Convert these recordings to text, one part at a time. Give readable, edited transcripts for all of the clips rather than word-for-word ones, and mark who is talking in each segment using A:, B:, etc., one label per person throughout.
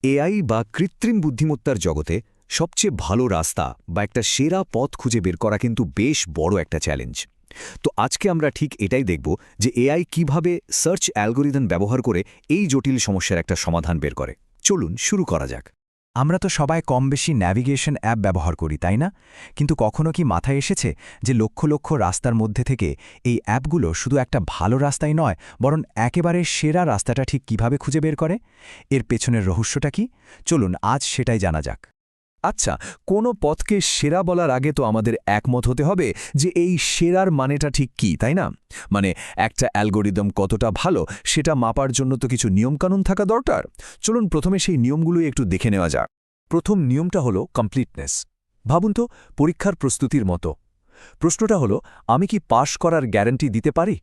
A: AI বা কৃত্রিম বুদ্ধিমত্তার জগতে সবচেয়ে ভালো রাস্তা বা একটা সেরা পথ খুঁজে বের করা কিন্তু বেশ বড় একটা চ্যালেঞ্জ। তো আজকে আমরা ঠিক এটাই দেখব যে এআই কিভাবে সার্চ অ্যালগোরিদম ব্যবহার করে এই জটিল সমস্যার একটা সমাধান বের করে। চলুন শুরু করা যাক।
B: আমরা তো সবাই কম বেশি ন্যাভিগেশন অ্যাপ ব্যবহার করি, তাই না? কিন্তু কখনো কি মাথায় এসেছে যে লক্ষ লক্ষ রাস্তার মধ্যে থেকে এই অ্যাপগুলো শুধু একটা ভালো রাস্তাই নয়, বরং একেবারে সেরা রাস্তাটা ঠিক কিভাবে খুঁজে বের করে? এর পেছনের রহস্যটা কি? চলুন আজ সেটাই জানা যাক।
A: আচ্ছা, কোনো পথকে সেরা বলার আগে তো আমাদের একমত হতে হবে যে এই সেরার মানেটা ঠিক কি, তাই না? মানে একটা অ্যালগোরিদম কতটা ভালো সেটা মাপার জন্য তো কিছু নিয়মকানুন থাকা দরকার। চলুন প্রথমে সেই নিয়মগুলোই একটু দেখে নেওয়া যাক। প্রথম নিয়মটা হলো কমপ্লিটনেস। ভাবুন তো, পরীক্ষার প্রস্তুতির মতো। প্রশ্নটা হলো, আমি কি পাশ করার গ্যারান্টি দিতে পারি?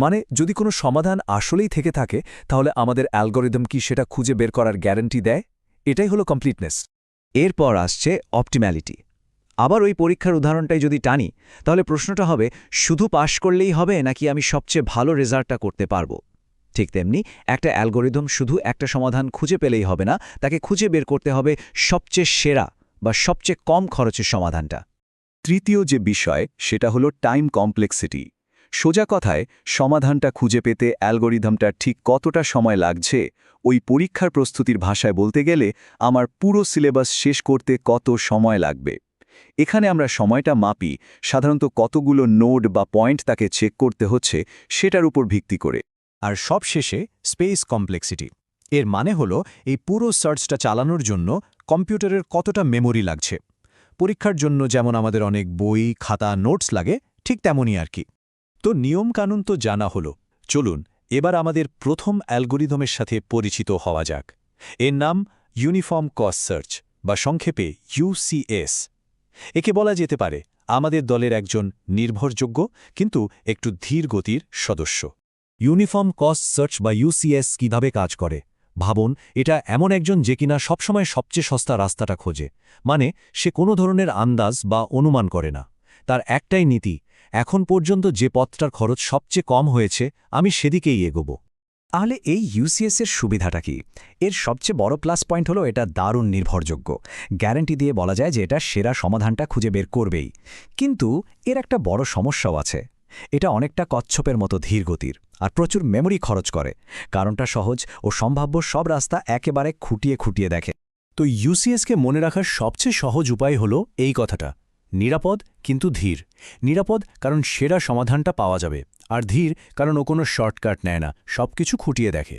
A: মানে যদি কোনো সমাধান আসলেই থেকে থাকে, তাহলে আমাদের অ্যালগোরিদম কি সেটা খুঁজে বের করার গ্যারান্টি দেয়? এটাই হলো কমপ্লিটনেস।
B: এরপর আসছে অপটিম্যালিটি। আবার ওই পরীক্ষার উদাহরণটাই যদি টানি, তাহলে প্রশ্নটা হবে শুধু পাশ করলেই হবে নাকি আমি সবচেয়ে ভালো রেজাল্টটা করতে পারবো? ঠিক তেমনি একটা অ্যালগোরিদম শুধু একটা সমাধান খুঁজে পেলেই হবে না, তাকে খুঁজে বের করতে হবে সবচেয়ে সেরা বা সবচেয়ে কম খরচের সমাধানটা।
A: তৃতীয় যে বিষয় সেটা হলো টাইম কমপ্লেক্সিটি। সোজা কথায়, সমাধানটা খুঁজে পেতে অ্যালগোরিদমটার ঠিক কতটা সময় লাগছে, ওই পরীক্ষার প্রস্তুতির ভাষায় বলতে গেলে আমার পুরো সিলেবাস শেষ করতে কত সময় লাগবে। এখানে আমরা সময়টা মাপি সাধারণত কতগুলো নোড বা পয়েন্ট তাকে চেক করতে হচ্ছে সেটার উপর ভিত্তি করে।
B: আর সবশেষে স্পেস কমপ্লেক্সিটি। এর মানে হলো এই পুরো সার্চটা চালানোর জন্য কম্পিউটারের কতটা মেমোরি লাগছে। পরীক্ষার জন্য যেমন আমাদের অনেক বই, খাতা, নোটস লাগে, ঠিক তেমনই আর কি।
A: তো নিয়মকানুন তো জানা হলো। চলুন এবার আমাদের প্রথম অ্যালগোরিদমের সাথে পরিচিত হওয়া যাক। এর নাম ইউনিফর্ম কস্ট সার্চ বা সংক্ষেপে ইউসিএস। একে বলা যেতে পারে আমাদের দলের একজন নির্ভরযোগ্য কিন্তু একটু ধীর গতির সদস্য।
B: ইউনিফর্ম কস্ট সার্চ বা ইউসিএস কিভাবে কাজ করে ভাবুন। এটা এমন একজন যে কিনা সবসময় সবচেয়ে সস্তা রাস্তাটা খোঁজে। মানে সে কোনো ধরনের আন্দাজ বা অনুমান করে না। তার একটাই নীতি, এখন পর্যন্ত যে পথটার খরচ সবচেয়ে কম হয়েছে আমি সেদিকেই এগোবো। তাহলে এই ইউসিএস-এর সুবিধাটা কি? এর সবচেয়ে বড় প্লাস পয়েন্ট হলো এটা দারুণ নির্ভরযোগ্য। গ্যারান্টি দিয়ে বলা যায় যে এটা সেরা সমাধানটা খুঁজে বের করবেই। কিন্তু এর একটা বড় সমস্যাও আছে। এটা অনেকটা কচ্ছপের মতো ধীরগতির আর প্রচুর মেমোরি খরচ করে। কারণটা সহজ, ও সম্ভাব্য সব রাস্তা একেবারে খুঁটিয়ে খুঁটিয়ে দেখে।
C: তো ইউসিএসকে মনে রাখার সবচেয়ে সহজ উপায় হলো এই কথাটা: নিরাপদ কিন্তু ধীর। নিরাপদ কারণ সেরা সমাধানটা পাওয়া যাবে, আর ধীর কারণ ও কোনো শর্টকাট নেয় না, সবকিছু খুঁটিয়ে দেখে।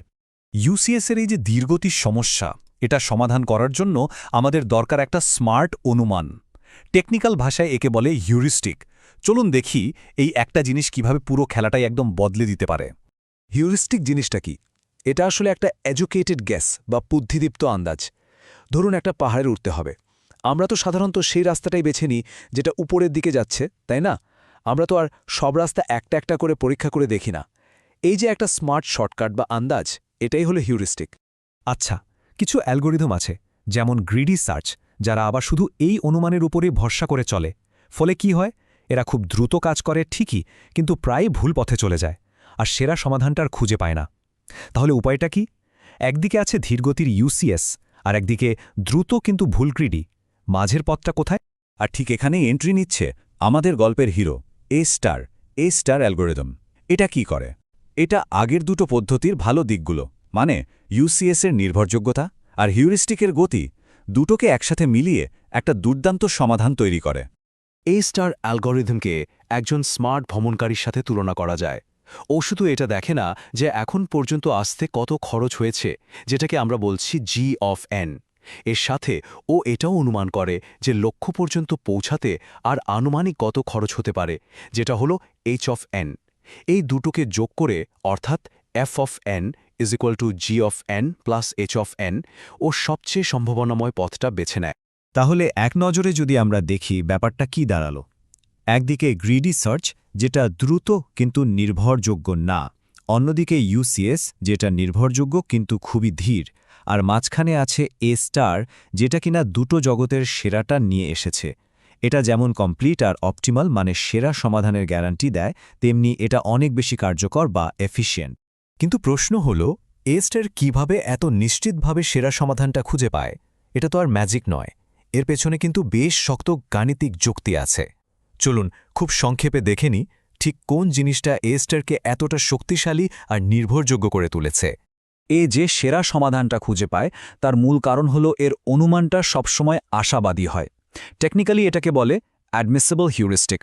A: ইউসিএসের এই যে দীর্ঘতির সমস্যা, এটা সমাধান করার জন্য আমাদের দরকার একটা স্মার্ট অনুমান। টেকনিক্যাল ভাষায় একে বলে হিউরিস্টিক। চলুন দেখি এই একটা জিনিস কিভাবে পুরো খেলাটাই একদম বদলে দিতে পারে। হিউরিস্টিক জিনিসটা কি? এটা আসলে একটা এডুকেটেড গেস বা বুদ্ধিদীপ্ত আন্দাজ। ধরুন একটা পাহাড়ে উঠতে হবে। আমরা তো সাধারণত সেই রাস্তাটাই বেছে নিই যেটা উপরের দিকে যাচ্ছে, তাই না? আমরা তো আর সব রাস্তা একটা একটা করে পরীক্ষা করে দেখি না। এই যে একটা স্মার্ট শর্টকাট বা আন্দাজ, এটাই হলো হিউরিস্টিক।
B: আচ্ছা, কিছু অ্যালগোরিদম আছে যেমন গ্রিডি সার্চ, যারা আবার শুধু এই অনুমানের উপরেই ভরসা করে চলে। ফলে কি হয়? এরা খুব দ্রুত কাজ করে ঠিকই, কিন্তু প্রায় ভুল পথে চলে যায় আর সেরা সমাধানটার খুঁজে পায় না। তাহলে উপায়টা কি? একদিকে আছে ধীরগতির ইউসিএস, আর একদিকে দ্রুত কিন্তু ভুল গ্রিডি। মাঝের পথটা কোথায়?
A: আর ঠিক এখানেই এন্ট্রি নিচ্ছে আমাদের গল্পের হিরো এ স্টার অ্যালগোরিদম। এটা কি করে? এটা আগের দুটো পদ্ধতির ভালো দিকগুলো, মানে ইউসিএস-এর নির্ভরযোগ্যতা আর হিউরিস্টিকের গতি, দুটোকে একসাথে মিলিয়ে একটা দুর্দান্ত সমাধান তৈরি করে।
C: এ স্টার অ্যালগোরিদমকে একজন স্মার্ট ভ্রমণকারীর সাথে তুলনা করা যায়। ও শুধু এটা দেখে না যে এখন পর্যন্ত আসতে কত খরচ হয়েছে, যেটাকে আমরা বলছি জি অফ এন। এর সাথে ও এটাও অনুমান করে যে লক্ষ্য পর্যন্ত পৌঁছাতে আর আনুমানিক কত খরচ হতে পারে, যেটা হলো এইচ অফ এন। এই দুটোকে যোগ করে, অর্থাৎ F of N is equal to G of N plus H of N, ও সবচেয়ে সম্ভাবনাময় পথটা বেছে নেয়।
B: তাহলে এক নজরে যদি আমরা দেখি ব্যাপারটা কি দাঁড়ালো। একদিকে গ্রিডি সার্চ, যেটা দ্রুত কিন্তু নির্ভরযোগ্য না। অন্যদিকে ইউসিএস, যেটা নির্ভরযোগ্য কিন্তু খুবই ধীর। আর মাঝখানে আছে এ স্টার, যেটা কিনা দুটো জগতের সেরাটা নিয়ে এসেছে। এটা যেমন কমপ্লিট আর অপটিমাল, মানে সেরা সমাধানের গ্যারান্টি দেয়, তেমনি এটা অনেক বেশি কার্যকর বা এফিশিয়েন্ট।
A: কিন্তু প্রশ্ন হল,
B: এস্টার কিভাবে এত নিশ্চিতভাবে সেরা সমাধানটা খুঁজে পায় এটা তো আর ম্যাজিক নয়, এর পেছনে কিন্তু বেশ শক্ত গাণিতিক যুক্তি আছে। চলুন খুব সংক্ষেপে দেখে নিই ঠিক কোন জিনিসটা এস্টারকে এতটা শক্তিশালী আর নির্ভরযোগ্য করে তুলেছে।
A: এ যে সেরা সমাধানটা খুঁজে পায় তার মূল কারণ হলো এর অনুমানটা সবসময় আশাবাদী হয়। টেকনিক্যালি এটাকে বলে অ্যাডমিসিবল হিউরিস্টিক।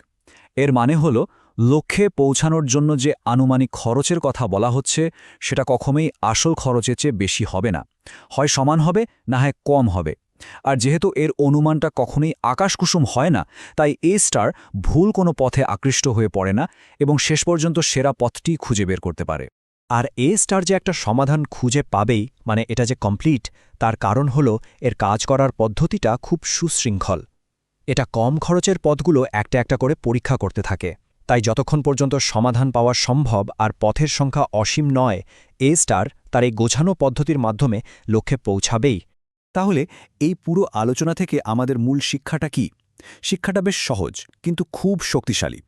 A: এর মানে হলো লক্ষ্যে পৌঁছানোর জন্য যে আনুমানিক খরচের কথা বলা হচ্ছে সেটা কখনোই আসল খরচের চেয়ে বেশি হবে না, হয় সমান হবে না হয় কম হবে। আর যেহেতু এর অনুমানটা কখনোই আকাশকুসুম হয় না, তাই এ স্টার ভুল কোনো পথে আকৃষ্ট হয়ে পড়ে না এবং শেষ পর্যন্ত সেরা পথটি খুঁজে বের করতে পারে।
B: আর এ স্টার যে একটা সমাধান খুঁজে পাবেই, মানে এটা যে কমপ্লিট, তার কারণ হলো এর কাজ করার পদ্ধতিটা খুব সুশৃঙ্খল। এটা কম খরচের পথগুলো একটা একটা করে পরীক্ষা করতে থাকে, তাই যতক্ষণ পর্যন্ত সমাধান পাওয়া সম্ভব আর পথের সংখ্যা অসীম নয়, এ স্টার তার এই গোছানো পদ্ধতির মাধ্যমে লক্ষ্যে পৌঁছাবেই।
C: তাহলে এই পুরো আলোচনা থেকে আমাদের মূল শিক্ষাটা কি? শিক্ষাটা বেশ সহজ কিন্তু খুব শক্তিশালী।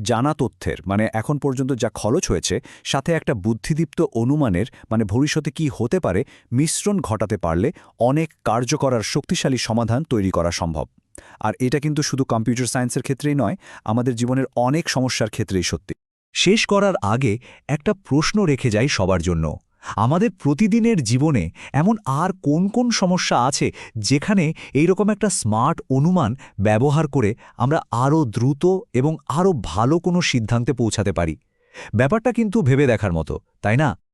C: জানা তথ্যের মানে এখন পর্যন্ত যা খরচ হয়েছে সাথে একটা বুদ্ধিদীপ্ত অনুমানের মানে ভবিষ্যতে কি হতে পারে মিশ্রণ ঘটাতে পারলে অনেক কার্যকর আর শক্তিশালী সমাধান তৈরি করা সম্ভব। আর এটা কিন্তু শুধু কম্পিউটার সায়েন্সের ক্ষেত্রেই নয়, আমাদের জীবনের অনেক সমস্যার ক্ষেত্রেই সত্যি।
B: শেষ করার আগে একটা প্রশ্ন রেখে যাই সবার জন্য। আমাদের প্রতিদিনের জীবনে এমন আর কোন কোন সমস্যা আছে যেখানে এইরকম একটা স্মার্ট অনুমান ব্যবহার করে আমরা আরও দ্রুত এবং আরও ভালো কোনো সিদ্ধান্তে পৌঁছাতে পারি? ব্যাপারটা কিন্তু ভেবে দেখার মতো, তাই না?